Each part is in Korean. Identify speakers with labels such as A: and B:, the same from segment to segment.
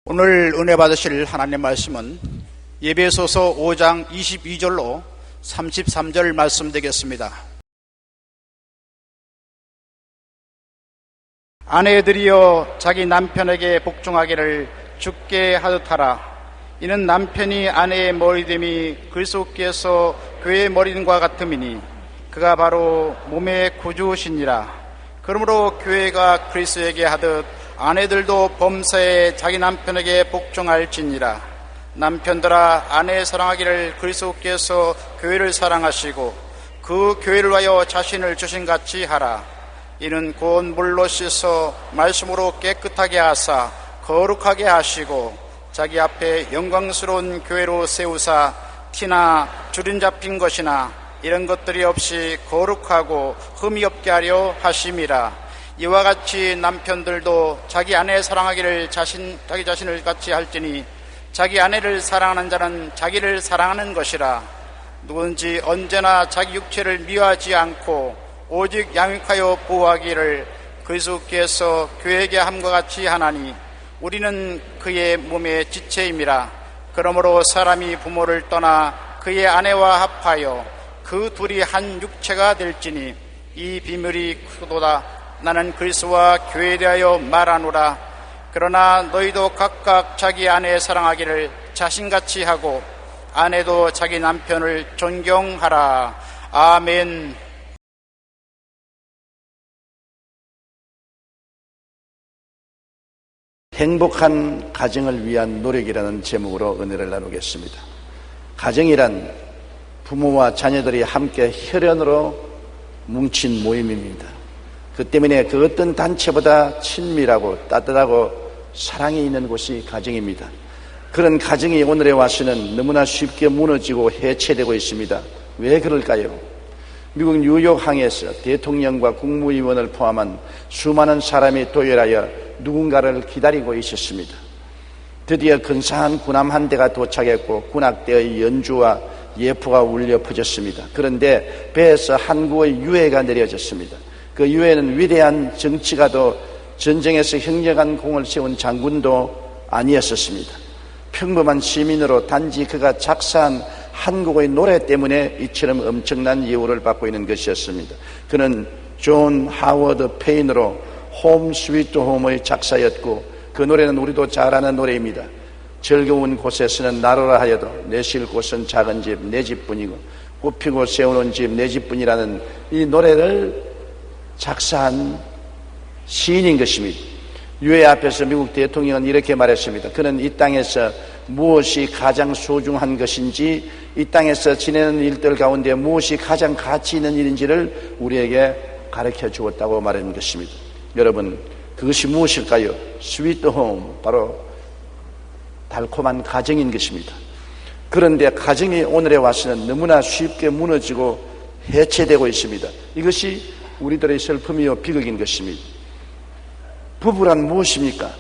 A: 오늘 은혜 받으실 하나님 말씀은 에베소서 5장 22절로 33절 말씀 되겠습니다. 아내들이여 자기 남편에게 복종하기를 주께 하듯 하라. 이는 남편이 아내의 머리됨이 그리스도께서 교회의 머리됨과 같음이니 그가 바로 몸의 구주시니라. 그러므로 교회가 그리스도에게 하듯 아내들도 범사에 자기 남편에게 복종할지니라. 남편들아 아내 사랑하기를 그리스도께서 교회를 사랑하시고 그 교회를 위하여 자신을 주신같이 하라. 이는 곧 물로 씻어 말씀으로 깨끗하게 하사 거룩하게 하시고 자기 앞에 영광스러운 교회로 세우사 티나 주름 잡힌 것이나 이런 것들이 없이 거룩하고 흠이 없게 하려 하심이라. 이와 같이 남편들도 자기 아내 사랑하기를 자기 자신을 같이 할지니 자기 아내를 사랑하는 자는 자기를 사랑하는 것이라. 누구든지 언제나 자기 육체를 미워하지 않고 오직 양육하여 보호하기를 그리스도께서 교회에게 함과 같이 하나니 우리는 그의 몸의 지체임이라. 그러므로 사람이 부모를 떠나 그의 아내와 합하여 그 둘이 한 육체가 될지니 이 비밀이 크도다. 나는 그리스도와 교회에 대하여 말하노라. 그러나 너희도 각각 자기 아내 사랑하기를 자신같이 하고 아내도 자기 남편을 존경하라. 아멘.
B: 행복한 가정을 위한 노력이라는 제목으로 은혜를 나누겠습니다. 가정이란 부모와 자녀들이 함께 혈연으로 뭉친 모임입니다. 그 때문에 그 어떤 단체보다 친밀하고 따뜻하고 사랑이 있는 곳이 가정입니다. 그런 가정이 오늘에 와서는 너무나 쉽게 무너지고 해체되고 있습니다. 왜 그럴까요? 미국 뉴욕항에서 대통령과 국무위원을 포함한 수많은 사람이 도열하여 누군가를 기다리고 있었습니다. 드디어 근사한 군함 한 대가 도착했고 군악대의 연주와 예포가 울려 퍼졌습니다. 그런데 배에서 항구의 유해가 내려졌습니다. 그 유해는 위대한 정치가도 전쟁에서 형력한 공을 세운 장군도 아니었었습니다. 평범한 시민으로 단지 그가 작사한 한국의 노래 때문에 이처럼 엄청난 예우를 받고 있는 것이었습니다. 그는 존 하워드 페인으로 홈 스위트 홈의 작사였고 그 노래는 우리도 잘 아는 노래입니다. 즐거운 곳에서는 나로라 하여도 내 쉴 곳은 작은 집 내 집뿐이고 꽃피고 세우는 집 내 집뿐이라는 이 노래를 작사한 시인인 것입니다. 유해 앞에서 미국 대통령은 이렇게 말했습니다. 그는 이 땅에서 무엇이 가장 소중한 것인지, 이 땅에서 지내는 일들 가운데 무엇이 가장 가치 있는 일인지를 우리에게 가르쳐 주었다고 말하는 것입니다. 여러분, 그것이 무엇일까요? 스위트 홈, 바로 달콤한 가정인 것입니다. 그런데 가정이 오늘에 와서는 너무나 쉽게 무너지고 해체되고 있습니다. 이것이 우리들의 슬픔이요 비극인 것입니다. 부부란 무엇입니까?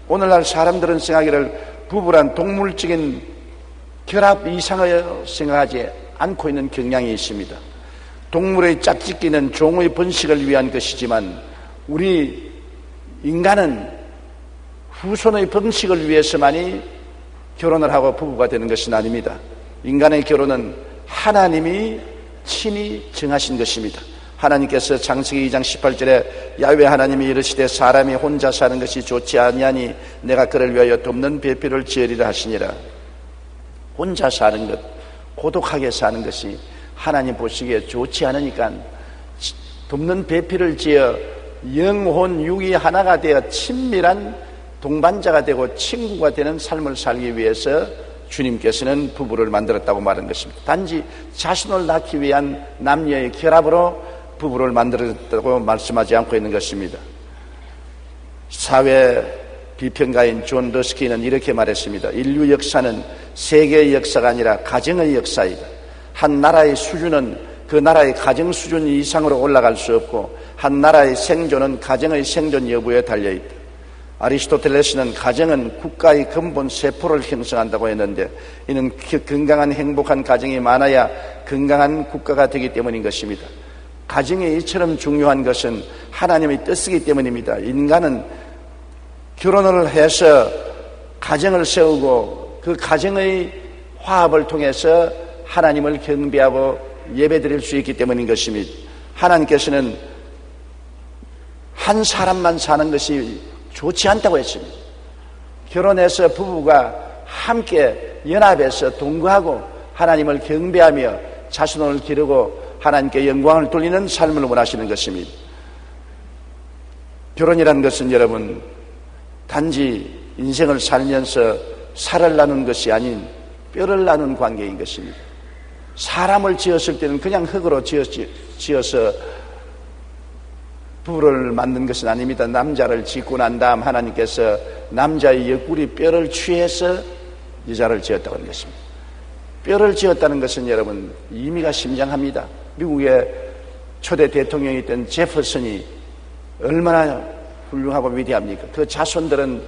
B: 오늘날 사람들은 생각하기를 부부란 동물적인 결합 이상을 생각하지 않고 있는 경향이 있습니다. 동물의 짝짓기는 종의 번식을 위한 것이지만 우리 인간은 후손의 번식을 위해서만이 결혼을 하고 부부가 되는 것은 아닙니다. 인간의 결혼은 하나님이 친히 정하신 것입니다. 하나님께서 창세기 2장 18절에 야훼 하나님이 이르시되 사람이 혼자 사는 것이 좋지 아니하니 내가 그를 위하여 돕는 배필을 지으리라 하시니라. 혼자 사는 것, 고독하게 사는 것이 하나님 보시기에 좋지 않으니까 돕는 배필을 지어 영혼 육이 하나가 되어 친밀한 동반자가 되고 친구가 되는 삶을 살기 위해서 주님께서는 부부를 만들었다고 말한 것입니다. 단지 자신을 낳기 위한 남녀의 결합으로 부부를 만들었다고 말씀하지 않고 있는 것입니다. 사회 비평가인 존 러스키는 이렇게 말했습니다. 인류 역사는 세계의 역사가 아니라 가정의 역사이다. 한 나라의 수준은 그 나라의 가정 수준 이상으로 올라갈 수 없고 한 나라의 생존은 가정의 생존 여부에 달려있다. 아리스토텔레스는 가정은 국가의 근본 세포를 형성한다고 했는데 이는 건강한 행복한 가정이 많아야 건강한 국가가 되기 때문인 것입니다. 가정이 이처럼 중요한 것은 하나님의 뜻이기 때문입니다. 인간은 결혼을 해서 가정을 세우고 그 가정의 화합을 통해서 하나님을 경배하고 예배드릴 수 있기 때문인 것입니다. 하나님께서는 한 사람만 사는 것이 좋지 않다고 했습니다. 결혼해서 부부가 함께 연합해서 동거하고 하나님을 경배하며 자손을 기르고 하나님께 영광을 돌리는 삶을 원하시는 것입니다. 결혼이라는 것은 여러분 단지 인생을 살면서 살을 나눈 것이 아닌 뼈를 나눈 관계인 것입니다. 사람을 지었을 때는 그냥 흙으로 지어서 부부를 만든 것은 아닙니다. 남자를 짓고 난 다음 하나님께서 남자의 옆구리 뼈를 취해서 여자를 지었다고 하는 것입니다. 뼈를 지었다는 것은 여러분 의미가 심장합니다. 미국의 초대 대통령이었던 제퍼슨이 얼마나 훌륭하고 위대합니까? 그 자손들은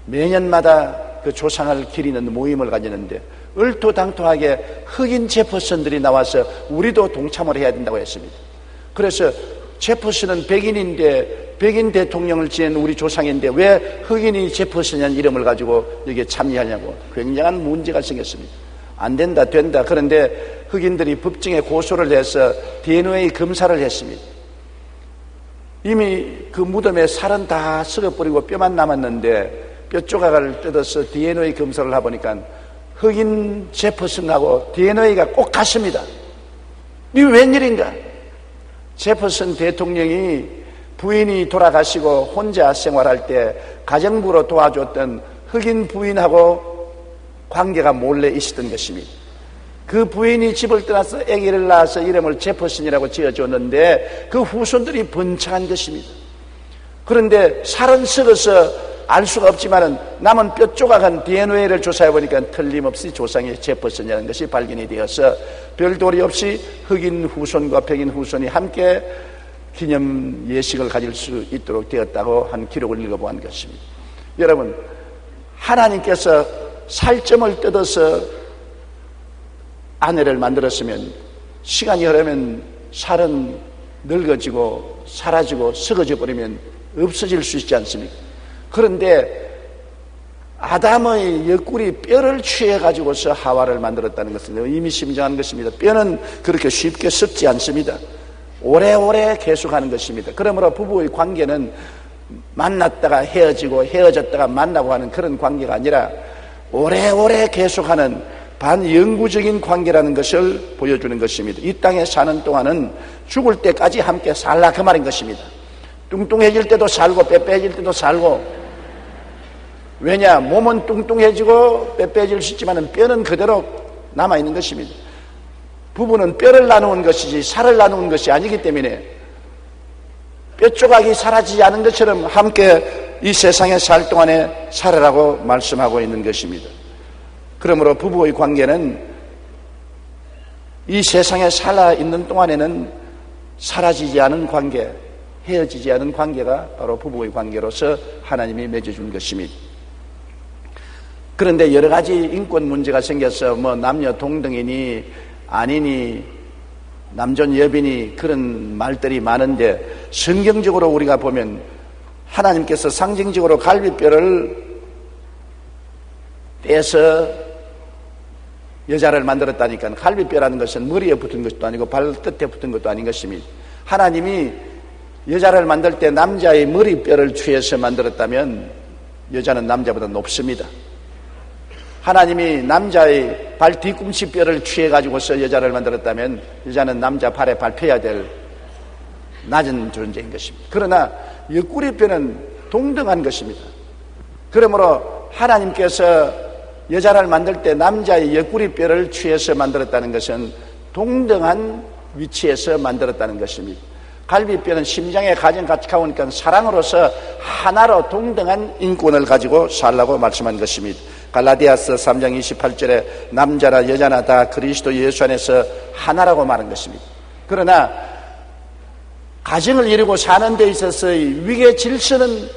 B: 매년마다 그 조상을 기리는 모임을 가지는데 얼토당토하게 흑인 제퍼슨들이 나와서 우리도 동참을 해야 된다고 했습니다. 그래서 제퍼슨은 백인인데 백인 대통령을 지낸 우리 조상인데 왜 흑인이 제퍼슨이라는 이름을 가지고 여기에 참여하냐고 굉장한 문제가 생겼습니다. 안 된다 된다. 그런데 흑인들이 법정에 고소를 해서 DNA 검사를 했습니다. 이미 그 무덤에 살은 다 썩어버리고 뼈만 남았는데 뼈 조각을 뜯어서 DNA 검사를 해보니까 흑인 제퍼슨하고 DNA가 꼭 같습니다. 이게 웬일인가? 제퍼슨 대통령이 부인이 돌아가시고 혼자 생활할 때 가정부로 도와줬던 흑인 부인하고 관계가 몰래 있었던 것입니다. 그 부인이 집을 떠나서 아기를 낳아서 이름을 제퍼슨이라고 지어줬는데 그 후손들이 번창한 것입니다. 그런데 살은 썩어서 알 수가 없지만은 남은 뼈 조각한 DNA를 조사해 보니까 틀림없이 조상의 제퍼슨이라는 것이 발견이 되어서 별도리 없이 흑인 후손과 백인 후손이 함께 기념 예식을 가질 수 있도록 되었다고 한 기록을 읽어보는 것입니다. 여러분, 하나님께서 살점을 뜯어서 아내를 만들었으면 시간이 흐르면 살은 늙어지고 사라지고 썩어져 버리면 없어질 수 있지 않습니까? 그런데 아담의 옆구리 뼈를 취해 가지고서 하와를 만들었다는 것은 의미심장한 것입니다. 뼈는 그렇게 쉽게 썩지 않습니다. 오래오래 계속하는 것입니다. 그러므로 부부의 관계는 만났다가 헤어지고 헤어졌다가 만나고 하는 그런 관계가 아니라 오래오래 계속하는 반영구적인 관계라는 것을 보여주는 것입니다. 이 땅에 사는 동안은 죽을 때까지 함께 살라 그 말인 것입니다. 뚱뚱해질 때도 살고 빼빼해질 때도 살고. 왜냐? 몸은 뚱뚱해지고 빼빼해질 수 있지만 뼈는 그대로 남아있는 것입니다. 부부는 뼈를 나누는 것이지 살을 나누는 것이 아니기 때문에 뼈 조각이 사라지지 않은 것처럼 함께 이 세상에 살 동안에 살아라고 말씀하고 있는 것입니다. 그러므로 부부의 관계는 이 세상에 살아있는 동안에는 사라지지 않은 관계, 헤어지지 않은 관계가 바로 부부의 관계로서 하나님이 맺어준 것입니다. 그런데 여러 가지 인권 문제가 생겨서 뭐 남녀 동등이니 아니니 남존 여비니 그런 말들이 많은데 성경적으로 우리가 보면 하나님께서 상징적으로 갈비뼈를 떼서 여자를 만들었다니까 갈비뼈라는 것은 머리에 붙은 것도 아니고 발끝에 붙은 것도 아닌 것입니다. 하나님이 여자를 만들 때 남자의 머리뼈를 취해서 만들었다면 여자는 남자보다 높습니다. 하나님이 남자의 발 뒤꿈치 뼈를 취해가지고서 여자를 만들었다면 여자는 남자 발에 밟혀야 될 낮은 존재인 것입니다. 그러나 옆구리 뼈는 동등한 것입니다. 그러므로 하나님께서 여자를 만들 때 남자의 옆구리 뼈를 취해서 만들었다는 것은 동등한 위치에서 만들었다는 것입니다. 갈비뼈는 심장에 가장 가까우니까 사랑으로서 하나로 동등한 인권을 가지고 살라고 말씀한 것입니다. 갈라디아서 3장 28절에 남자나 여자나 다 그리스도 예수 안에서 하나라고 말한 것입니다. 그러나 가정을 이루고 사는 데 있어서의 위계 질서는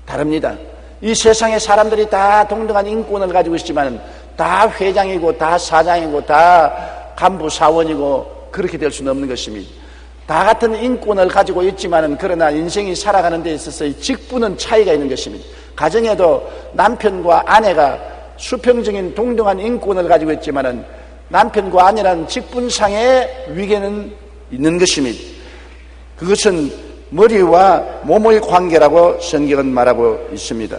B: 다릅니다. 이 세상의 사람들이 다 동등한 인권을 가지고 있지만 다 회장이고 다 사장이고 다 간부 사원이고 그렇게 될 수는 없는 것입니다. 다 같은 인권을 가지고 있지만은 그러나 인생이 살아가는 데 있어서 직분은 차이가 있는 것입니다. 가정에도 남편과 아내가 수평적인 동등한 인권을 가지고 있지만은 남편과 아내라는 직분상의 위계는 있는 것입니다. 그것은 머리와 몸의 관계라고 성경은 말하고 있습니다.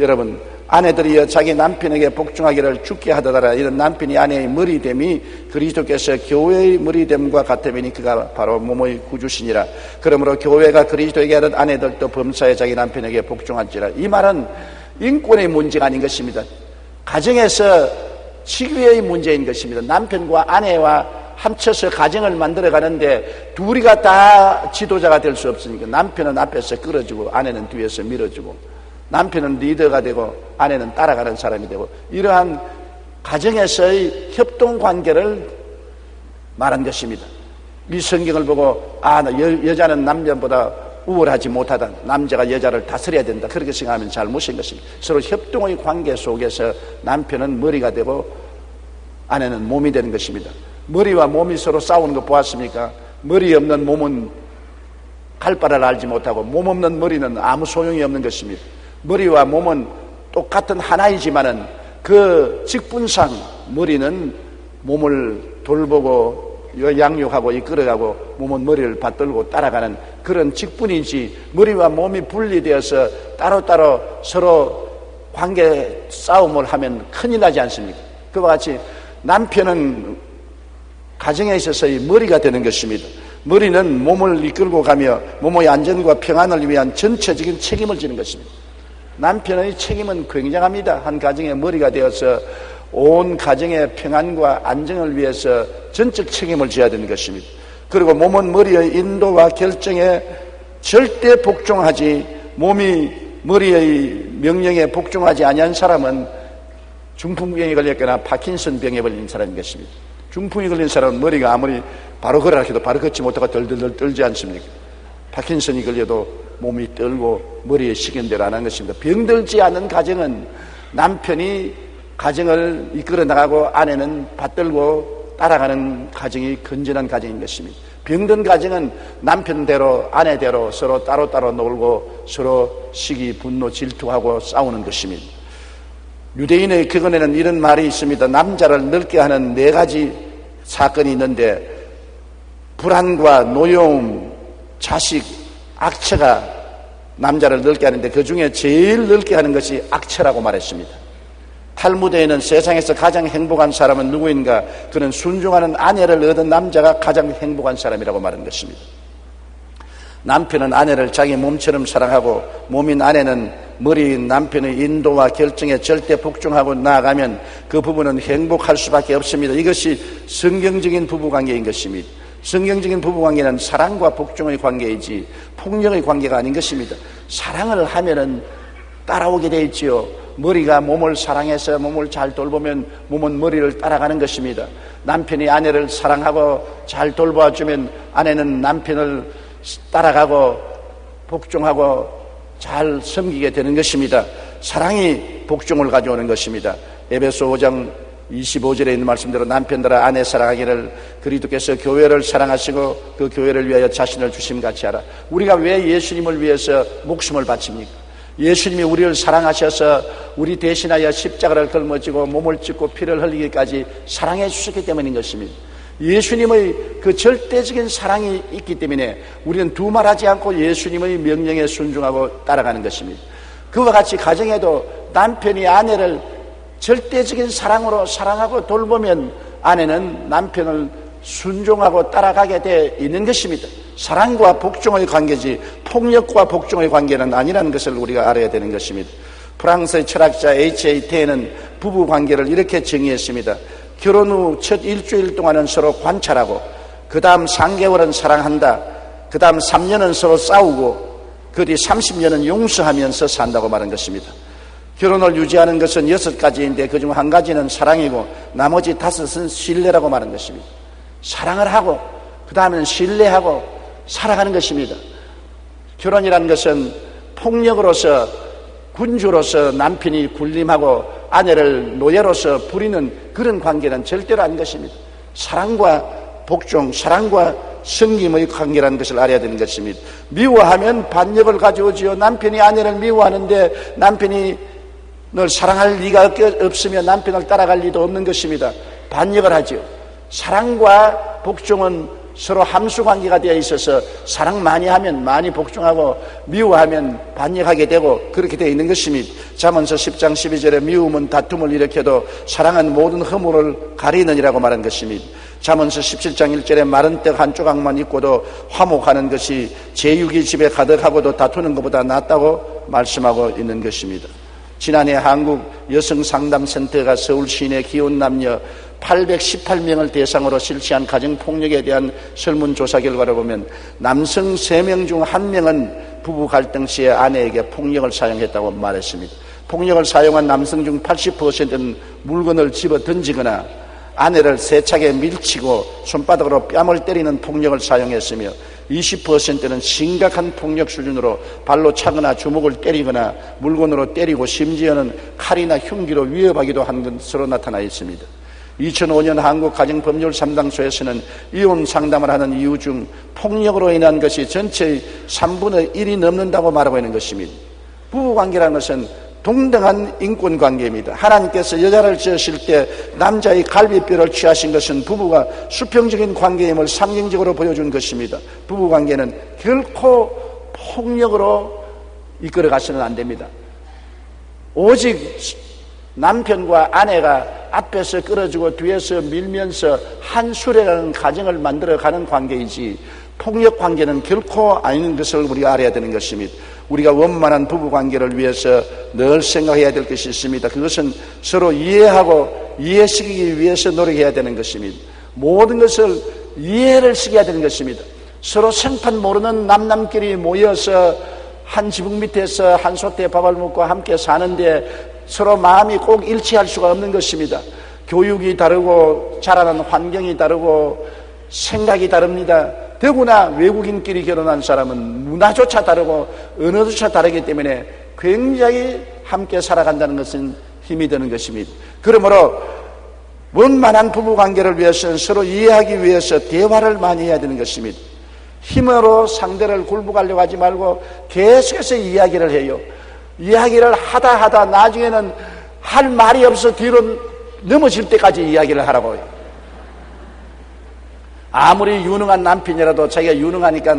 B: 여러분, 아내들이여 자기 남편에게 복종하기를 주께 하더라. 이런 남편이 아내의 머리됨이 그리스도께서 교회의 머리됨과 같으니 그가 바로 몸의 구주시니라. 그러므로 교회가 그리스도에게 하듯 아내들도 범사에 자기 남편에게 복종할지라. 이 말은 인권의 문제가 아닌 것입니다. 가정에서 지위의 문제인 것입니다. 남편과 아내와 합쳐서 가정을 만들어 가는데 둘이가 다 지도자가 될 수 없으니까 남편은 앞에서 끌어주고 아내는 뒤에서 밀어주고, 남편은 리더가 되고 아내는 따라가는 사람이 되고, 이러한 가정에서의 협동관계를 말한 것입니다. 이 성경을 보고 여자는 남자보다 우월하지 못하다, 남자가 여자를 다스려야 된다, 그렇게 생각하면 잘못인 것입니다. 서로 협동의 관계 속에서 남편은 머리가 되고 아내는 몸이 되는 것입니다. 머리와 몸이 서로 싸우는 거 보았습니까? 머리 없는 몸은 갈 바를 알지 못하고 몸 없는 머리는 아무 소용이 없는 것입니다. 머리와 몸은 똑같은 하나이지만은 그 직분상 머리는 몸을 돌보고 양육하고 이끌어가고 몸은 머리를 받들고 따라가는 그런 직분이지, 머리와 몸이 분리되어서 따로따로 서로 관계 싸움을 하면 큰일 나지 않습니까? 그와 같이 남편은 가정에 있어서의 머리가 되는 것입니다. 머리는 몸을 이끌고 가며 몸의 안전과 평안을 위한 전체적인 책임을 지는 것입니다. 남편의 책임은 굉장합니다. 한 가정의 머리가 되어서 온 가정의 평안과 안정을 위해서 전적 책임을 져야 되는 것입니다. 그리고 몸은 머리의 인도와 결정에 절대 복종하지, 몸이 머리의 명령에 복종하지 아니한 사람은 중풍병에 걸렸거나 파킨슨 병에 걸린 사람인 것입니다. 중풍이 걸린 사람은 머리가 아무리 바로 걸으라 해도 바로 걷지 못하고 덜덜덜 떨지 않습니까? 파킨슨이 걸려도 몸이 떨고 머리에 식은 대로 안 한 것입니다. 병들지 않은 가정은 남편이 가정을 이끌어 나가고 아내는 받들고 따라가는 가정이 건전한 가정인 것입니다. 병든 가정은 남편대로 아내대로 서로 따로따로 놀고 서로 시기, 분노, 질투하고 싸우는 것입니다. 유대인의 격언에는 이런 말이 있습니다. 남자를 늙게 하는 4가지 사건이 있는데 불안과 노여움, 자식, 악처가 남자를 늙게 하는데 그 중에 제일 늙게 하는 것이 악처라고 말했습니다. 탈무드에는 세상에서 가장 행복한 사람은 누구인가? 그는 순종하는 아내를 얻은 남자가 가장 행복한 사람이라고 말한 것입니다. 남편은 아내를 자기 몸처럼 사랑하고 몸인 아내는 머리인 남편의 인도와 결정에 절대 복종하고 나아가면 그 부부는 행복할 수밖에 없습니다. 이것이 성경적인 부부관계인 것입니다. 성경적인 부부관계는 사랑과 복종의 관계이지 폭력의 관계가 아닌 것입니다. 사랑을 하면은 따라오게 돼 있지요. 머리가 몸을 사랑해서 몸을 잘 돌보면 몸은 머리를 따라가는 것입니다. 남편이 아내를 사랑하고 잘 돌봐주면 아내는 남편을 따라가고 복종하고 잘 섬기게 되는 것입니다. 사랑이 복종을 가져오는 것입니다. 에베소 5장 25절에 있는 말씀대로 남편들아 아내 사랑하기를 그리스도께서 교회를 사랑하시고 그 교회를 위하여 자신을 주심같이 하라. 우리가 왜 예수님을 위해서 목숨을 바칩니까? 예수님이 우리를 사랑하셔서 우리 대신하여 십자가를 걸머지고 몸을 찢고 피를 흘리기까지 사랑해 주셨기 때문인 것입니다. 예수님의 그 절대적인 사랑이 있기 때문에 우리는 두말하지 않고 예수님의 명령에 순종하고 따라가는 것입니다. 그와 같이 가정에도 남편이 아내를 절대적인 사랑으로 사랑하고 돌보면 아내는 남편을 순종하고 따라가게 되어 있는 것입니다. 사랑과 복종의 관계지 폭력과 복종의 관계는 아니라는 것을 우리가 알아야 되는 것입니다. 프랑스의 철학자 H.A. 테는 부부 관계를 이렇게 정의했습니다. 결혼 후 첫 일주일 동안은 서로 관찰하고 그 다음 3개월은 사랑한다. 그 다음 3년은 서로 싸우고 그 뒤 30년은 용서하면서 산다고 말한 것입니다. 결혼을 유지하는 것은 6가지인데 그중 1가지는 사랑이고 나머지 5은 신뢰라고 말한 것입니다. 사랑을 하고 그 다음에는 신뢰하고 살아가는 것입니다. 결혼이라는 것은 폭력으로서 군주로서 남편이 군림하고 아내를 노예로서 부리는 그런 관계는 절대로 아닌 것입니다. 사랑과 복종, 사랑과 성김의 관계라는 것을 알아야 되는 것입니다. 미워하면 반역을 가져오지요. 남편이 아내를 미워하는데 남편이 널 사랑할 리가 없으며 남편을 따라갈 리도 없는 것입니다. 반역을 하지요. 사랑과 복종은 서로 함수관계가 되어 있어서 사랑 많이 하면 많이 복종하고 미워하면 반역하게 되고 그렇게 되어 있는 것입니다. 잠언서 10장 12절에 미움은 다툼을 일으켜도 사랑은 모든 허물을 가리느니라고 말한 것입니다. 잠언서 17장 1절에 마른 떡 한 조각만 있고도 화목하는 것이 제육이 집에 가득하고도 다투는 것보다 낫다고 말씀하고 있는 것입니다. 지난해 한국 여성상담센터가 서울 시내 기혼 남녀 818명을 대상으로 실시한 가정폭력에 대한 설문조사 결과를 보면 남성 3명 중 1명은 부부 갈등 시에 아내에게 폭력을 사용했다고 말했습니다. 폭력을 사용한 남성 중 80%는 물건을 집어 던지거나 아내를 세차게 밀치고 손바닥으로 뺨을 때리는 폭력을 사용했으며 20%는 심각한 폭력 수준으로 발로 차거나 주먹을 때리거나 물건으로 때리고 심지어는 칼이나 흉기로 위협하기도 한 것으로 나타나 있습니다. 2005년 한국가정법률상담소에서는 이혼 상담을 하는 이유 중 폭력으로 인한 것이 전체의 3분의 1이 넘는다고 말하고 있는 것입니다. 부부관계라는 것은 동등한 인권관계입니다. 하나님께서 여자를 지으실 때 남자의 갈비뼈를 취하신 것은 부부가 수평적인 관계임을 상징적으로 보여준 것입니다. 부부관계는 결코 폭력으로 이끌어가서는 안 됩니다. 오직 남편과 아내가 앞에서 끌어주고 뒤에서 밀면서 한 수레라는 가정을 만들어가는 관계이지 폭력 관계는 결코 아닌 것을 우리가 알아야 되는 것입니다. 우리가 원만한 부부관계를 위해서 늘 생각해야 될 것이 있습니다. 그것은 서로 이해하고 이해시키기 위해서 노력해야 되는 것입니다. 모든 것을 이해를 시켜야 되는 것입니다. 서로 생판 모르는 남남끼리 모여서 한 지붕 밑에서 한 솥에 밥을 먹고 함께 사는데 서로 마음이 꼭 일치할 수가 없는 것입니다. 교육이 다르고 자라는 환경이 다르고 생각이 다릅니다. 더구나 외국인끼리 결혼한 사람은 문화조차 다르고 언어조차 다르기 때문에 굉장히 함께 살아간다는 것은 힘이 드는 것입니다. 그러므로 원만한 부부관계를 위해서는 서로 이해하기 위해서 대화를 많이 해야 되는 것입니다. 힘으로 상대를 굴복하려고 하지 말고 계속해서 이야기를 해요. 이야기를 하다 나중에는 할 말이 없어 뒤로 넘어질 때까지 이야기를 하라고 해요. 아무리 유능한 남편이라도 자기가 유능하니까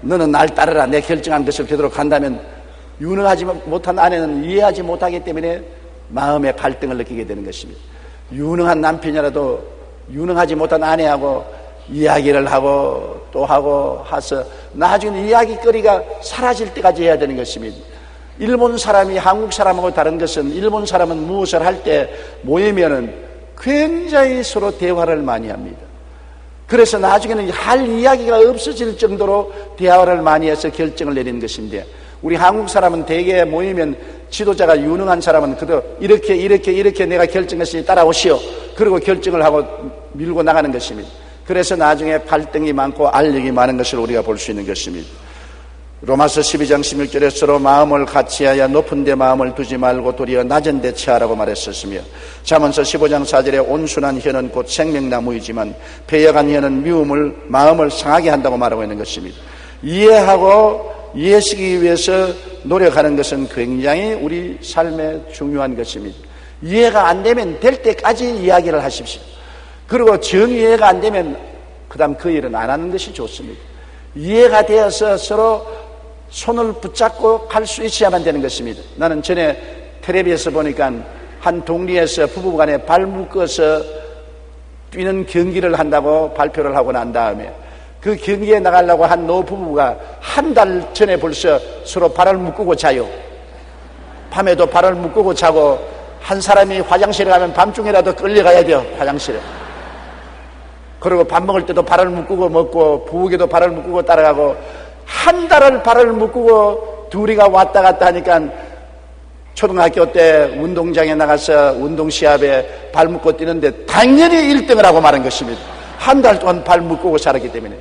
B: 너는 날 따르라 내 결정한 것을 되도록 한다면 유능하지 못한 아내는 이해하지 못하기 때문에 마음의 갈등을 느끼게 되는 것입니다. 유능한 남편이라도 유능하지 못한 아내하고 이야기를 하고 또 하고 해서 나중에 이야기거리가 사라질 때까지 해야 되는 것입니다. 일본 사람이 한국 사람하고 다른 것은 일본 사람은 무엇을 할 때 모이면은 굉장히 서로 대화를 많이 합니다. 그래서 나중에는 할 이야기가 없어질 정도로 대화를 많이 해서 결정을 내리는 것인데 우리 한국 사람은 대개 모이면 지도자가 유능한 사람은 그도 이렇게 내가 결정했으니 따라오시오. 그리고 결정을 하고 밀고 나가는 것입니다. 그래서 나중에 갈등이 많고 알력이 많은 것을 우리가 볼 수 있는 것입니다. 로마서 12장 16절에 서로 마음을 같이하여 높은 데 마음을 두지 말고 도리어 낮은 데 취하라고 말했었으며 잠언서 15장 4절에 온순한 혀는 곧 생명나무이지만 배역한 혀는 마음을 상하게 한다고 말하고 있는 것입니다. 이해하고 이해시키기 위해서 노력하는 것은 굉장히 우리 삶에 중요한 것입니다. 이해가 안 되면 될 때까지 이야기를 하십시오. 그리고 정이해가 안 되면 그 다음 그 일은 안 하는 것이 좋습니다. 이해가 되어서 서로 손을 붙잡고 갈 수 있어야만 되는 것입니다. 나는 전에 텔레비에서 보니까 한 동리에서 부부간에 발 묶어서 뛰는 경기를 한다고 발표를 하고 난 다음에 그 경기에 나가려고 한 노부부가 한 달 전에 벌써 서로 발을 묶고 자요. 밤에도 발을 묶고 자고 한 사람이 화장실에 가면 밤중이라도 끌려가야 돼요. 화장실에. 그리고 밥 먹을 때도 발을 묶고 먹고 부엌에도 발을 묶고 따라가고 한 달을 발을 묶고 둘이가 왔다 갔다 하니까 초등학교 때 운동장에 나가서 운동시합에 발 묶고 뛰는데 당연히 1등을 하고 말한 것입니다. 한 달 동안 발 묶고 살았기 때문에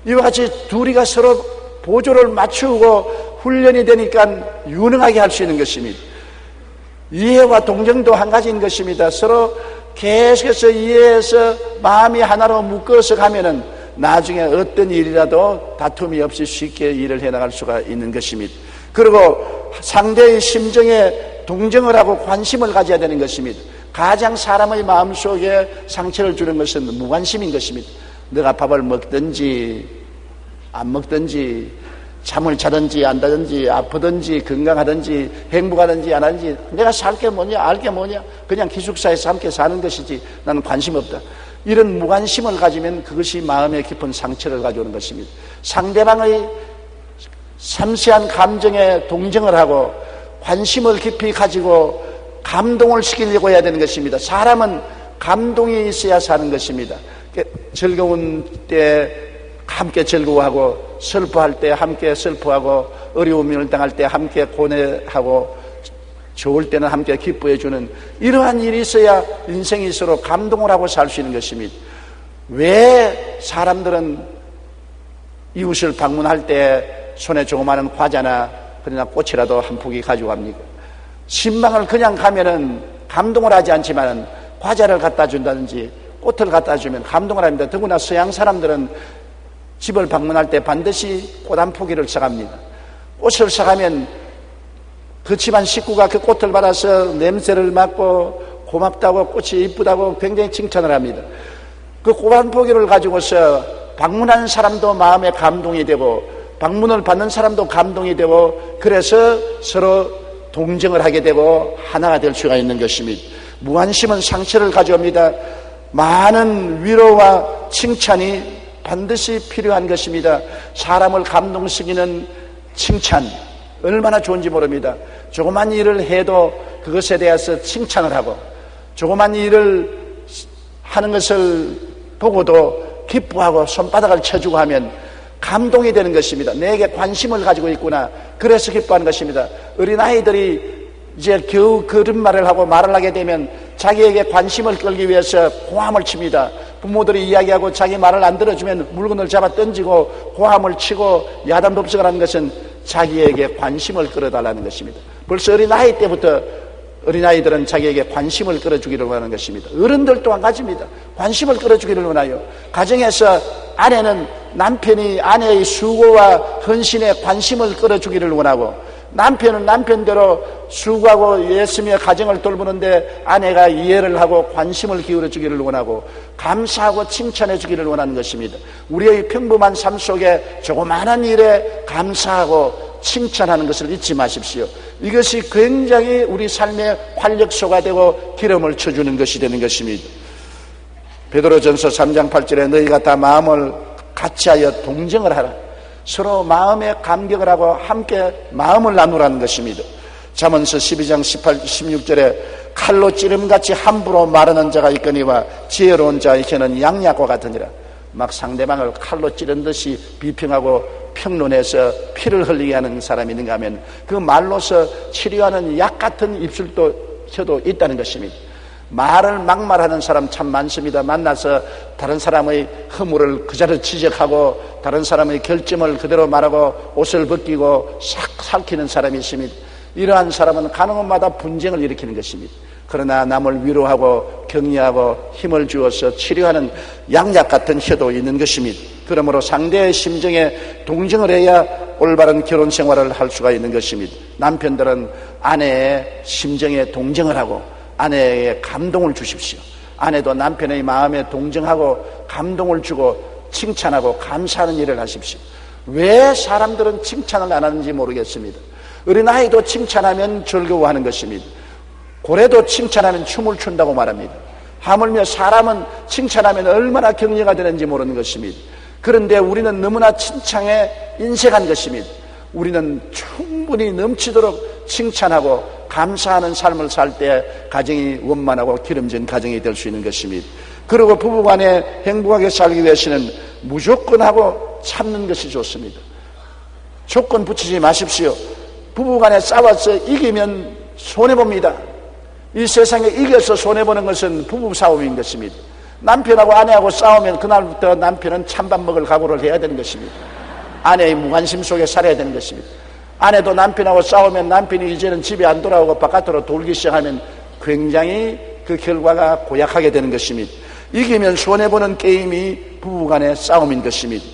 B: 이와 같이 둘이가 서로 보조를 맞추고 훈련이 되니까 유능하게 할 수 있는 것입니다. 이해와 동정도 한 가지인 것입니다. 서로 계속해서 이해해서 마음이 하나로 묶어서 가면은 나중에 어떤 일이라도 다툼이 없이 쉽게 일을 해나갈 수가 있는 것입니다. 그리고 상대의 심정에 동정을 하고 관심을 가져야 되는 것입니다. 가장 사람의 마음속에 상처를 주는 것은 무관심인 것입니다. 너가 밥을 먹든지 안 먹든지, 잠을 자든지 안 자든지, 아프든지 건강하든지 행복하든지 안 하든지, 내가 살 게 뭐냐 알 게 뭐냐, 그냥 기숙사에서 함께 사는 것이지 나는 관심 없다. 이런 무관심을 가지면 그것이 마음에 깊은 상처를 가져오는 것입니다. 상대방의 섬세한 감정에 동정을 하고 관심을 깊이 가지고 감동을 시키려고 해야 되는 것입니다. 사람은 감동이 있어야 사는 것입니다. 즐거운 때 함께 즐거워하고, 슬퍼할 때 함께 슬퍼하고, 어려움을 당할 때 함께 고뇌하고, 좋을 때는 함께 기뻐해주는 이러한 일이 있어야 인생이 서로 감동을 하고 살 수 있는 것입니다. 왜 사람들은 이웃을 방문할 때 손에 조그마한 과자나 그러나 꽃이라도 한 포기 가지고 갑니까? 신방을 그냥 가면은 감동을 하지 않지만 과자를 갖다 준다든지 꽃을 갖다 주면 감동을 합니다. 더구나 서양 사람들은 집을 방문할 때 반드시 꽃 한 포기를 사갑니다. 꽃을 사가면 그 집안 식구가 그 꽃을 받아서 냄새를 맡고 고맙다고, 꽃이 이쁘다고 굉장히 칭찬을 합니다. 그 꽃 한 포기를 가지고서 방문하는 사람도 마음에 감동이 되고 방문을 받는 사람도 감동이 되고, 그래서 서로 동정을 하게 되고 하나가 될 수가 있는 것입니다. 무관심은 상처를 가져옵니다. 많은 위로와 칭찬이 반드시 필요한 것입니다. 사람을 감동시키는 칭찬 얼마나 좋은지 모릅니다. 조그만 일을 해도 그것에 대해서 칭찬을 하고, 조그만 일을 하는 것을 보고도 기뻐하고 손바닥을 쳐주고 하면 감동이 되는 것입니다. 내게 관심을 가지고 있구나, 그래서 기뻐하는 것입니다. 어린아이들이 이제 겨우 그런 말을 하고 말을 하게 되면 자기에게 관심을 끌기 위해서 고함을 칩니다. 부모들이 이야기하고 자기 말을 안 들어주면 물건을 잡아 던지고 고함을 치고 야단법석을 하는 것은 자기에게 관심을 끌어달라는 것입니다. 벌써 어린아이 때부터 어린아이들은 자기에게 관심을 끌어주기를 원하는 것입니다. 어른들 또한 가집니다. 관심을 끌어주기를 원하요. 가정에서 아내는 남편이 아내의 수고와 헌신에 관심을 끌어주기를 원하고, 남편은 남편대로 수고하고 애쓰며 가정을 돌보는데 아내가 이해를 하고 관심을 기울여 주기를 원하고, 감사하고 칭찬해 주기를 원하는 것입니다. 우리의 평범한 삶 속에 조그마한 일에 감사하고 칭찬하는 것을 잊지 마십시오. 이것이 굉장히 우리 삶의 활력소가 되고 기름을 쳐주는 것이 되는 것입니다. 베드로전서 3장 8절에 너희가 다 마음을 같이하여 동정을 하라. 서로 마음에 감격을 하고 함께 마음을 나누라는 것입니다. 잠언서 12장 16절에 칼로 찌름같이 함부로 말하는 자가 있거니와 지혜로운 자의 혀는 양약과 같으니라. 막 상대방을 칼로 찌른 듯이 비평하고 평론해서 피를 흘리게 하는 사람이 있는가 하면 그 말로서 치료하는 약 같은 입술도 혀도 있다는 것입니다. 말을 막말하는 사람 참 많습니다. 만나서 다른 사람의 허물을 그자로 지적하고 다른 사람의 결점을 그대로 말하고 옷을 벗기고 싹 살키는 사람이 있습니다. 이러한 사람은 가는 곳마다 분쟁을 일으키는 것입니다. 그러나 남을 위로하고 격려하고 힘을 주어서 치료하는 양약 같은 혀도 있는 것입니다. 그러므로 상대의 심정에 동정을 해야 올바른 결혼 생활을 할 수가 있는 것입니다. 남편들은 아내의 심정에 동정을 하고 아내에게 감동을 주십시오. 아내도 남편의 마음에 동정하고 감동을 주고 칭찬하고 감사하는 일을 하십시오. 왜 사람들은 칭찬을 안 하는지 모르겠습니다. 어린아이도 칭찬하면 즐거워하는 것입니다. 고래도 칭찬하면 춤을 춘다고 말합니다. 하물며 사람은 칭찬하면 얼마나 격려가 되는지 모르는 것입니다. 그런데 우리는 너무나 칭찬에 인색한 것입니다. 우리는 충분히 넘치도록 칭찬하고 감사하는 삶을 살 때 가정이 원만하고 기름진 가정이 될 수 있는 것입니다. 그리고 부부간에 행복하게 살기 위해서는 무조건 하고 참는 것이 좋습니다. 조건 붙이지 마십시오. 부부간에 싸워서 이기면 손해봅니다. 이 세상에 이겨서 손해보는 것은 부부싸움인 것입니다. 남편하고 아내하고 싸우면 그날부터 남편은 찬밥 먹을 각오를 해야 되는 것입니다. 아내의 무관심 속에 살아야 되는 것입니다. 아내도 남편하고 싸우면 남편이 이제는 집에 안 돌아오고 바깥으로 돌기 시작하면 굉장히 그 결과가 고약하게 되는 것입니다. 이기면 손해보는 게임이 부부간의 싸움인 것입니다.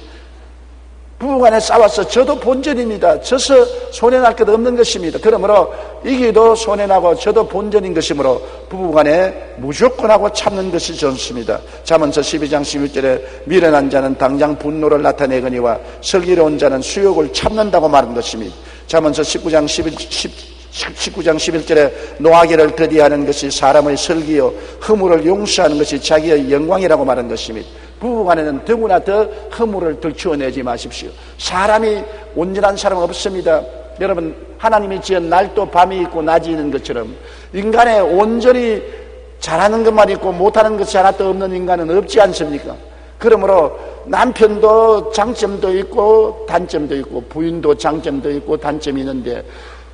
B: 부부간에 싸워서 저도 본전입니다. 져서 손해날 것 없는 것입니다. 그러므로 이기도 손해나고 저도 본전인 것이므로 부부간에 무조건 하고 참는 것이 좋습니다. 잠언서 12장 11절에 미련한 자는 당장 분노를 나타내거니와 슬기로운 자는 수욕을 참는다고 말한 것입니다. 잠언서 19장 11절에 노하기를 더디하는 것이 사람의 슬기요 허물을 용서하는 것이 자기의 영광이라고 말한 것입니다. 부부간에는 더구나 더 허물을 들추어내지 마십시오. 사람이 온전한 사람 없습니다. 여러분, 하나님이 지은 날도 밤이 있고 낮이 있는 것처럼 인간의 온전히 잘하는 것만 있고 못하는 것이 하나도 없는 인간은 없지 않습니까? 그러므로 남편도 장점도 있고 단점도 있고 부인도 장점도 있고 단점이 있는데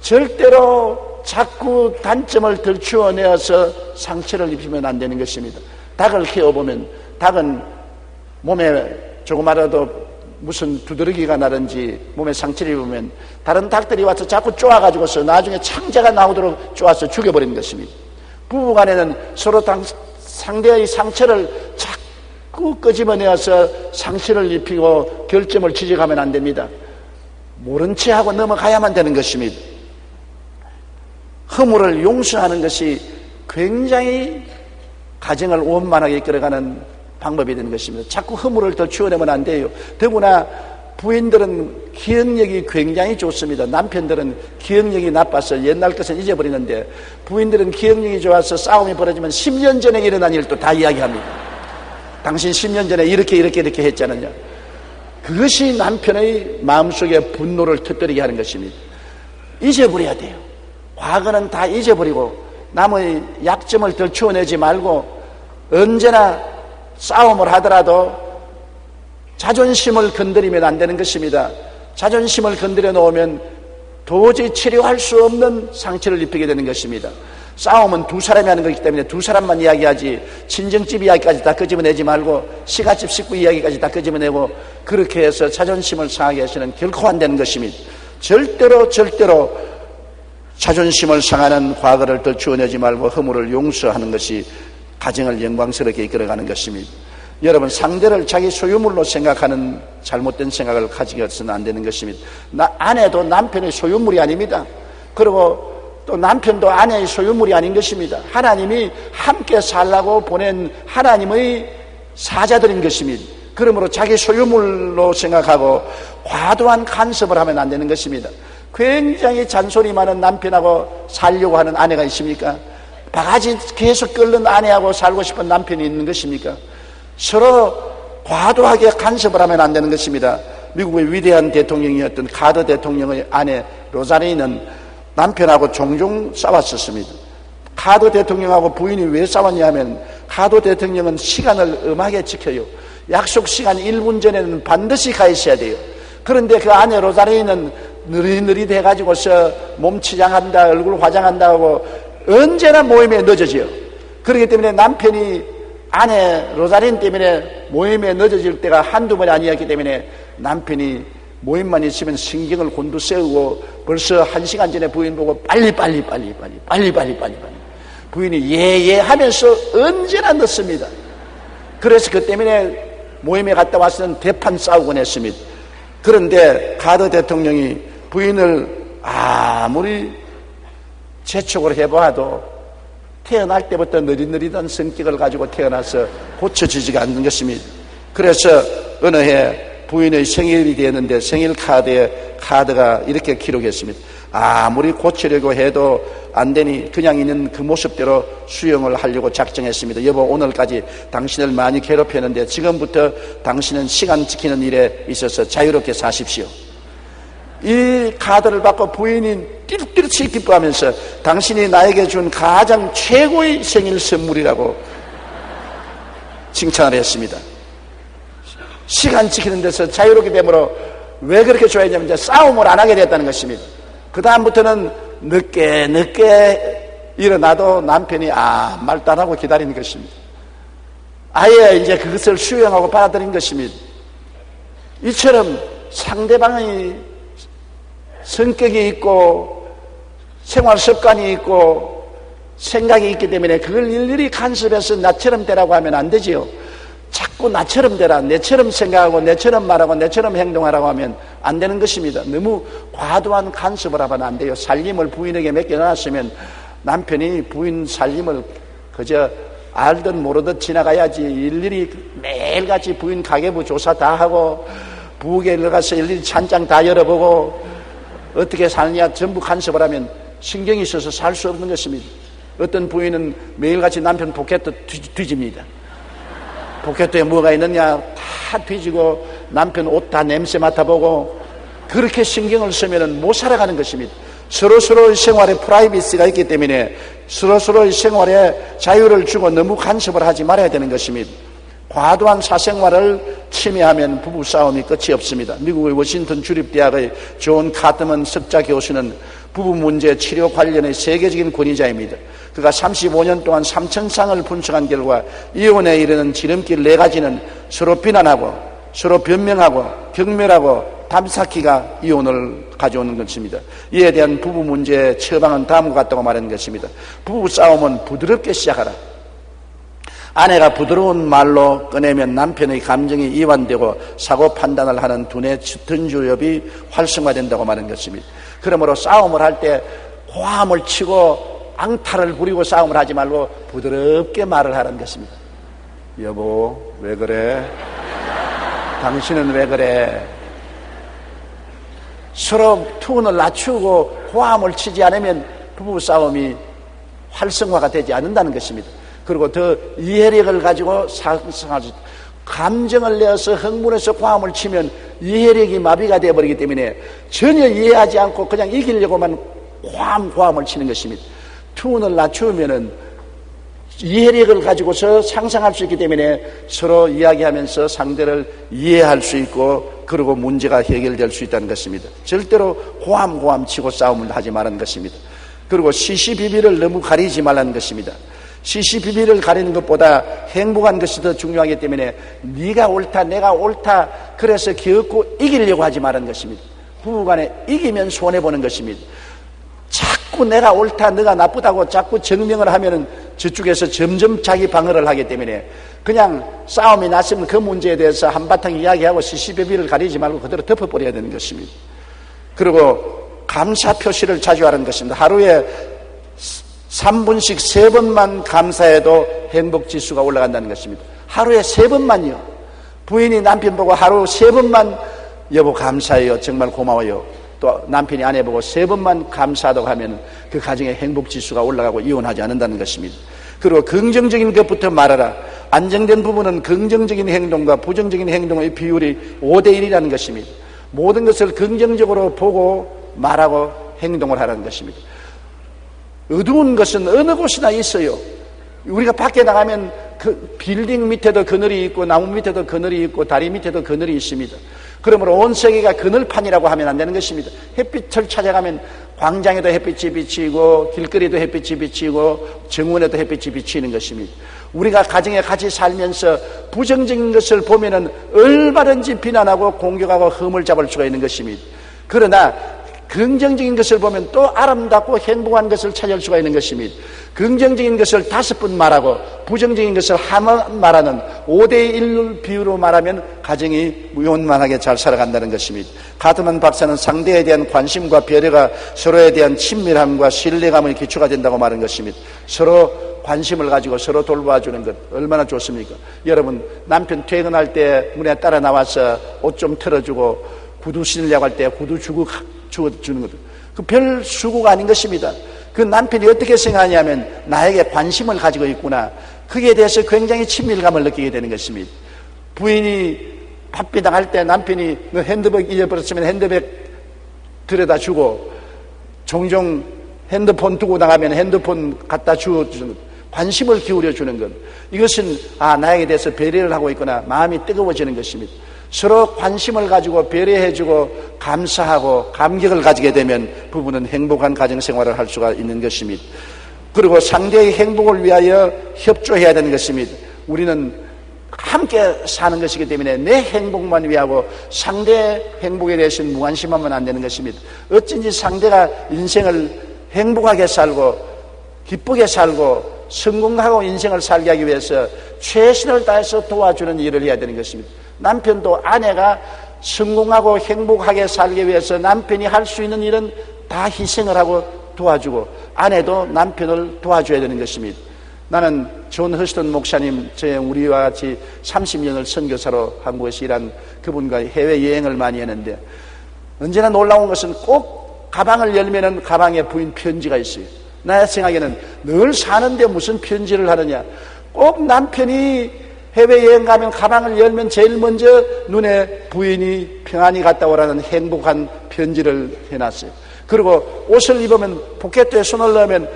B: 절대로 자꾸 단점을 들추어내어서 상처를 입히면 안 되는 것입니다. 닭을 키워보면 닭은 몸에 조그마라도 무슨 두드러기가 나든지 몸에 상처를 입으면 다른 닭들이 와서 자꾸 쪼아가지고서 나중에 창자가 나오도록 쪼아서 죽여버리는 것입니다. 부부간에는 서로 상대의 상처를 자꾸 끄집어내어서 상처를 입히고 결점을 지적하면 안 됩니다. 모른 채 하고 넘어가야만 되는 것입니다. 허물을 용서하는 것이 굉장히 가정을 원만하게 이끌어가는 방법이 되는 것입니다. 자꾸 허물을 더 치워내면 안 돼요. 더구나 부인들은 기억력이 굉장히 좋습니다. 남편들은 기억력이 나빠서 옛날 것은 잊어버리는데 부인들은 기억력이 좋아서 싸움이 벌어지면 10년 전에 일어난 일도 다 이야기합니다. 당신 10년 전에 이렇게 했잖아요. 그것이 남편의 마음속에 분노를 터뜨리게 하는 것입니다. 잊어버려야 돼요. 과거는 다 잊어버리고 남의 약점을 덜 치워내지 말고 언제나 싸움을 하더라도 자존심을 건드리면 안 되는 것입니다. 자존심을 건드려 놓으면 도저히 치료할 수 없는 상처를 입히게 되는 것입니다. 싸움은 두 사람이 하는 것이기 때문에 두 사람만 이야기하지 친정집 이야기까지 다 끄집어내지 말고 시가집 식구 이야기까지 다 끄집어내고 그렇게 해서 자존심을 상하게 해서는 결코 안 되는 것입니다. 절대로 자존심을 상하는 과거를 더 주워내지 말고 허물을 용서하는 것이 가정을 영광스럽게 이끌어가는 것입니다. 여러분, 상대를 자기 소유물로 생각하는 잘못된 생각을 가지고서는 안 되는 것입니다. 아내도 남편의 소유물이 아닙니다. 그리고 또 남편도 아내의 소유물이 아닌 것입니다. 하나님이 함께 살라고 보낸 하나님의 사자들인 것입니다. 그러므로 자기 소유물로 생각하고 과도한 간섭을 하면 안 되는 것입니다. 굉장히 잔소리 많은 남편하고 살려고 하는 아내가 있습니까? 바가지 계속 끓는 아내하고 살고 싶은 남편이 있는 것입니까? 서로 과도하게 간섭을 하면 안 되는 것입니다. 미국의 위대한 대통령이었던 카터 대통령의 아내 로자리는 남편하고 종종 싸웠었습니다. 카터 대통령하고 부인이 왜 싸웠냐 하면 카터 대통령은 시간을 엄하게 지켜요. 약속 시간 1분 전에는 반드시 가 있어야 돼요. 그런데 그 아내 로자리는 느릿느릿 해가지고서 몸 치장한다, 얼굴 화장한다 하고 언제나 모임에 늦어져요. 그렇기 때문에 남편이 아내 로자린 때문에 모임에 늦어질 때가 한두 번이 아니었기 때문에 남편이 모임만 있으면 신경을 곤두세우고 벌써 1시간 전에 부인 보고 빨리 부인이 예 하면서 언제나 늦습니다. 그래서 그 때문에 모임에 갔다 와서는 대판 싸우곤 했습니다. 그런데 카터 대통령이 부인을 아무리 재촉을 해봐도 태어날 때부터 느릿느릿한 성격을 가지고 태어나서 고쳐지지가 않는 것입니다. 그래서 어느 해 부인의 생일이 되었는데 생일 카드에 카드가 이렇게 기록했습니다. 아무리 고치려고 해도 안 되니 그냥 있는 그 모습대로 수용을 하려고 작정했습니다. 여보, 오늘까지 당신을 많이 괴롭혔는데 지금부터 당신은 시간 지키는 일에 있어서 자유롭게 사십시오. 이 카드를 받고 부인이 띠룩띠룩 기뻐하면서 당신이 나에게 준 가장 최고의 생일 선물이라고 칭찬을 했습니다. 시간 지키는 데서 자유롭게 되므로 왜 그렇게 좋아했냐면 이제 싸움을 안 하게 됐다는 것입니다. 그 다음부터는 늦게 일어나도 남편이 말도 안 하고 기다리는 것입니다. 아예 이제 그것을 수용하고 받아들인 것입니다. 이처럼 상대방의 성격이 있고 생활 습관이 있고 생각이 있기 때문에 그걸 일일이 간섭해서 나처럼 되라고 하면 안 되지요. 자꾸 나처럼 되라, 내처럼 생각하고 내처럼 말하고 내처럼 행동하라고 하면 안 되는 것입니다. 너무 과도한 간섭을 하면 안 돼요. 살림을 부인에게 맡겨놨으면 남편이 부인 살림을 그저 알듯 모르듯 지나가야지, 일일이 매일같이 부인 가계부 조사 다 하고 부엌에 들어가서 일일이 찬장 다 열어보고 어떻게 사느냐 전부 간섭을 하면 신경이 있어서 살 수 없는 것입니다. 어떤 부인은 매일같이 남편 포켓도 뒤집니다. 포켓에 뭐가 있느냐 다 뒤지고 남편 옷 다 냄새 맡아보고 그렇게 신경을 쓰면 못 살아가는 것입니다. 서로서로의 생활에 프라이버시가 있기 때문에 서로서로의 생활에 자유를 주고 너무 간섭을 하지 말아야 되는 것입니다. 과도한 사생활을 침해하면 부부싸움이 끝이 없습니다. 미국의 워싱턴 주립대학의 존 카트먼 석자 교수는 부부 문제 치료 관련의 세계적인 권위자입니다. 그가 35년 동안 3,000상을 분석한 결과 이혼에 이르는 지름길 4가지는 서로 비난하고 서로 변명하고 경멸하고 담쌓기가 이혼을 가져오는 것입니다. 이에 대한 부부 문제의 처방은 다음과 같다고 말하는 것입니다. 부부 싸움은 부드럽게 시작하라. 아내가 부드러운 말로 꺼내면 남편의 감정이 이완되고 사고 판단을 하는 두뇌 전주엽이 활성화된다고 말하는 것입니다. 그러므로 싸움을 할 때 고함을 치고 앙탈을 부리고 싸움을 하지 말고 부드럽게 말을 하라는 것입니다. 여보, 왜 그래? 당신은 왜 그래? 서로 톤을 낮추고 고함을 치지 않으면 부부싸움이 활성화가 되지 않는다는 것입니다. 그리고 더 이해력을 가지고 상승할 수 있다. 감정을 내어서 흥분해서 고함을 치면 이해력이 마비가 되어버리기 때문에 전혀 이해하지 않고 그냥 이기려고만 고함을 치는 것입니다. 톤을 낮추면은 이해력을 가지고서 상상할 수 있기 때문에 서로 이야기하면서 상대를 이해할 수 있고 그리고 문제가 해결될 수 있다는 것입니다. 절대로 고함 치고 싸움을 하지 말라는 것입니다. 그리고 시시비비를 너무 가리지 말라는 것입니다. 시시비비를 가리는 것보다 행복한 것이 더 중요하기 때문에 네가 옳다 내가 옳다 그래서 겨우고 이기려고 하지 말라는 것입니다. 부부간에 이기면 손해보는 것입니다. 자꾸 내가 옳다 너가 나쁘다고 자꾸 증명을 하면은 저쪽에서 점점 자기 방어를 하기 때문에 그냥 싸움이 났으면 그 문제에 대해서 한바탕 이야기하고 시시비비를 가리지 말고 그대로 덮어버려야 되는 것입니다. 그리고 감사 표시를 자주 하는 것입니다. 하루에 3분씩 3번만 감사해도 행복지수가 올라간다는 것입니다. 하루에 3번만요. 부인이 남편 보고 하루 3번만 여보 감사해요. 정말 고마워요. 또 남편이 아내 보고 3번만 감사하다고 하면 그 가정의 행복지수가 올라가고 이혼하지 않는다는 것입니다. 그리고 긍정적인 것부터 말하라. 안정된 부부는 긍정적인 행동과 부정적인 행동의 비율이 5대1이라는 것입니다. 모든 것을 긍정적으로 보고 말하고 행동을 하라는 것입니다. 어두운 것은 어느 곳이나 있어요. 우리가 밖에 나가면 그 빌딩 밑에도 그늘이 있고 나무 밑에도 그늘이 있고 다리 밑에도 그늘이 있습니다. 그러므로 온 세계가 그늘판이라고 하면 안 되는 것입니다. 햇빛을 찾아가면 광장에도 햇빛이 비치고 길거리에도 햇빛이 비치고 정원에도 햇빛이 비치는 것입니다. 우리가 가정에 같이 살면서 부정적인 것을 보면은 얼마든지 비난하고 공격하고 흠을 잡을 수가 있는 것입니다. 그러나 긍정적인 것을 보면 또 아름답고 행복한 것을 찾을 수가 있는 것입니다. 긍정적인 것을 5번 말하고 부정적인 것을 하나만 말하는 5대1 비율로 말하면 가정이 무용망하게 잘 살아간다는 것입니다. 카트먼 박사는 상대에 대한 관심과 배려가 서로에 대한 친밀함과 신뢰감의 기초가 된다고 말한 것입니다. 서로 관심을 가지고 서로 돌봐주는 것 얼마나 좋습니까? 여러분 남편 퇴근할 때 문에 따라 나와서 옷 좀 털어주고 구두 신으려고 할 때 구두 주고 주는 것, 그 별 수고가 아닌 것입니다. 그 남편이 어떻게 생각하냐면 나에게 관심을 가지고 있구나. 그에 대해서 굉장히 친밀감을 느끼게 되는 것입니다. 부인이 바삐 당할 때 남편이 너 핸드백 잊어버렸으면 핸드백 들여다 주고 종종 핸드폰 두고 나가면 핸드폰 갖다 주는 것, 관심을 기울여 주는 것, 이것은 나에게 대해서 배려를 하고 있구나 마음이 뜨거워지는 것입니다. 서로 관심을 가지고 배려해주고 감사하고 감격을 가지게 되면 부부는 행복한 가정생활을 할 수가 있는 것입니다. 그리고 상대의 행복을 위하여 협조해야 되는 것입니다. 우리는 함께 사는 것이기 때문에 내 행복만 위하고 상대의 행복에 대해서는 무관심하면 안 되는 것입니다. 어쩐지 상대가 인생을 행복하게 살고 기쁘게 살고 성공하고 인생을 살게 하기 위해서 최선을 다해서 도와주는 일을 해야 되는 것입니다. 남편도 아내가 성공하고 행복하게 살기 위해서 남편이 할 수 있는 일은 다 희생을 하고 도와주고, 아내도 남편을 도와줘야 되는 것입니다. 나는 존 허스턴 목사님, 우리와 같이 30년을 선교사로 한국에서 일한 그분과 해외여행을 많이 했는데, 언제나 놀라운 것은 꼭 가방을 열면은 가방에 부인 편지가 있어요. 내 생각에는 늘 사는데 무슨 편지를 하느냐. 꼭 남편이 해외여행 가면 가방을 열면 제일 먼저 눈에 부인이 평안히 갔다 오라는 행복한 편지를 해놨어요. 그리고 옷을 입으면 포켓도에 손을 넣으면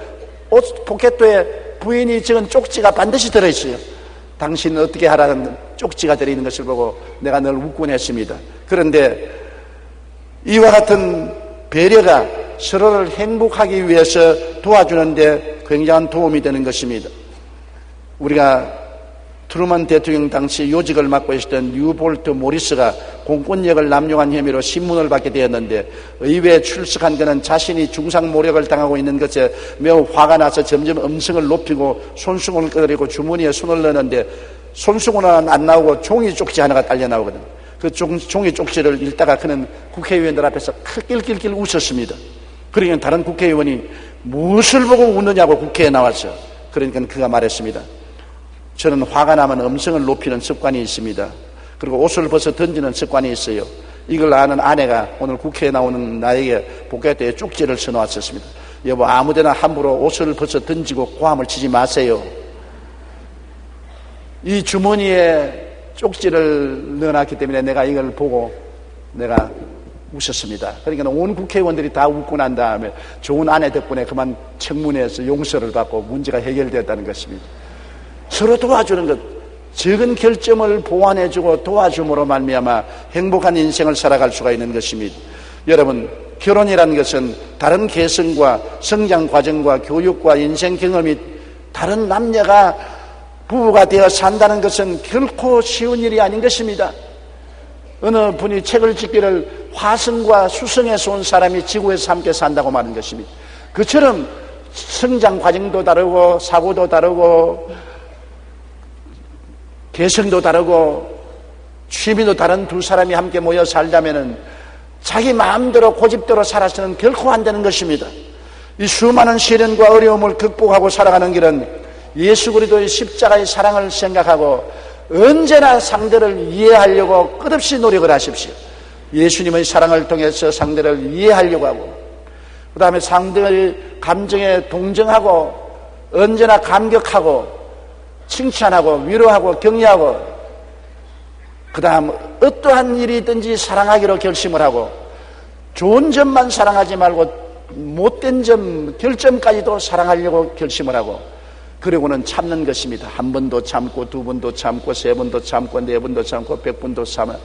B: 옷 포켓도에 부인이 적은 쪽지가 반드시 들어있어요. 당신은 어떻게 하라는 쪽지가 들어있는 것을 보고 내가 늘 웃곤 했습니다. 그런데 이와 같은 배려가 서로를 행복하기 위해서 도와주는데 굉장한 도움이 되는 것입니다. 우리가 트루먼 대통령 당시 요직을 맡고 있었던 뉴볼트 모리스가 공권력을 남용한 혐의로 신문을 받게 되었는데, 의회에 출석한 그는 자신이 중상모략을 당하고 있는 것에 매우 화가 나서 점점 음성을 높이고 손수건을 끄덕이고 주머니에 손을 넣었는데, 손수건은 안 나오고 종이 쪽지 하나가 딸려 나오거든. 그 종이 쪽지를 읽다가 그는 국회의원들 앞에서 낄낄낄 웃었습니다. 그러니까 다른 국회의원이 무엇을 보고 웃느냐고 국회에 나왔어. 그러니까 그가 말했습니다. 저는 화가 나면 음성을 높이는 습관이 있습니다. 그리고 옷을 벗어 던지는 습관이 있어요. 이걸 아는 아내가 오늘 국회에 나오는 나에게 복귀할 쪽지를 써놓았었습니다. 여보, 아무데나 함부로 옷을 벗어 던지고 고함을 치지 마세요. 이 주머니에 쪽지를 넣어놨기 때문에 내가 이걸 보고 내가 웃었습니다. 그러니까 온 국회의원들이 다 웃고 난 다음에 좋은 아내 덕분에 그만 청문회에서 용서를 받고 문제가 해결되었다는 것입니다. 서로 도와주는 것, 적은 결점을 보완해주고 도와줌으로 말미암아 행복한 인생을 살아갈 수가 있는 것입니다. 여러분, 결혼이라는 것은 다른 개성과 성장 과정과 교육과 인생 경험이 다른 남녀가 부부가 되어 산다는 것은 결코 쉬운 일이 아닌 것입니다. 어느 분이 책을 짓기를 화성과 수성에서 온 사람이 지구에서 함께 산다고 말하는 것입니다. 그처럼 성장 과정도 다르고 사고도 다르고 개성도 다르고 취미도 다른 두 사람이 함께 모여 살자면은 자기 마음대로 고집대로 살아서는 결코 안 되는 것입니다. 이 수많은 시련과 어려움을 극복하고 살아가는 길은 예수 그리스도의 십자가의 사랑을 생각하고 언제나 상대를 이해하려고 끝없이 노력을 하십시오. 예수님의 사랑을 통해서 상대를 이해하려고 하고, 그 다음에 상대의 감정에 동정하고 언제나 감격하고 칭찬하고 위로하고 격려하고, 그 다음 어떠한 일이 있든지 사랑하기로 결심을 하고, 좋은 점만 사랑하지 말고 못된 점, 결점까지도 사랑하려고 결심을 하고, 그리고는 참는 것입니다. 한 번도 참고 두 번도 참고 세 번도 참고 네 번도 참고 100번도 참아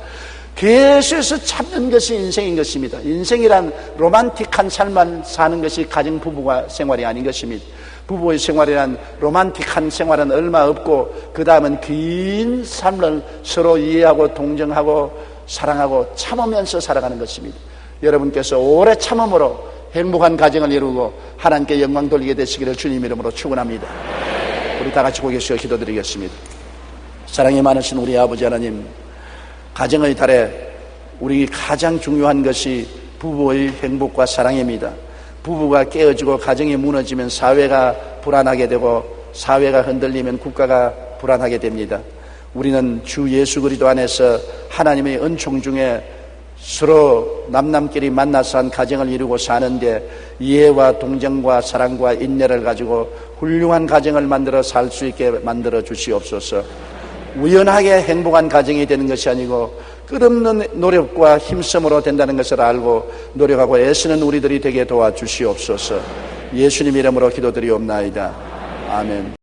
B: 계속해서 참는 것이 인생인 것입니다. 인생이란 로man틱한 삶만 사는 것이 가정 부부가 생활이 아닌 것입니다. 부부의 생활이란 로man틱한 생활은 얼마 없고, 그 다음은 긴 삶을 서로 이해하고 동정하고 사랑하고 참으면서 살아가는 것입니다. 여러분께서 오래 참음으로 행복한 가정을 이루고 하나님께 영광 돌리게 되시기를 주님 이름으로 축원합니다. 우리 다 같이 고개 숙여 기도드리겠습니다. 사랑이 많으신 우리 아버지 하나님, 가정의 달에 우리 가장 중요한 것이 부부의 행복과 사랑입니다. 부부가 깨어지고 가정이 무너지면 사회가 불안하게 되고, 사회가 흔들리면 국가가 불안하게 됩니다. 우리는 주 예수 그리스도 안에서 하나님의 은총 중에 서로 남남끼리 만나서 한 가정을 이루고 사는데 이해와 동정과 사랑과 인내를 가지고 훌륭한 가정을 만들어 살 수 있게 만들어 주시옵소서. 우연하게 행복한 가정이 되는 것이 아니고 끝없는 노력과 힘쓰므로 된다는 것을 알고 노력하고 애쓰는 우리들이 되게 도와주시옵소서. 예수님 이름으로 기도드리옵나이다. 아멘.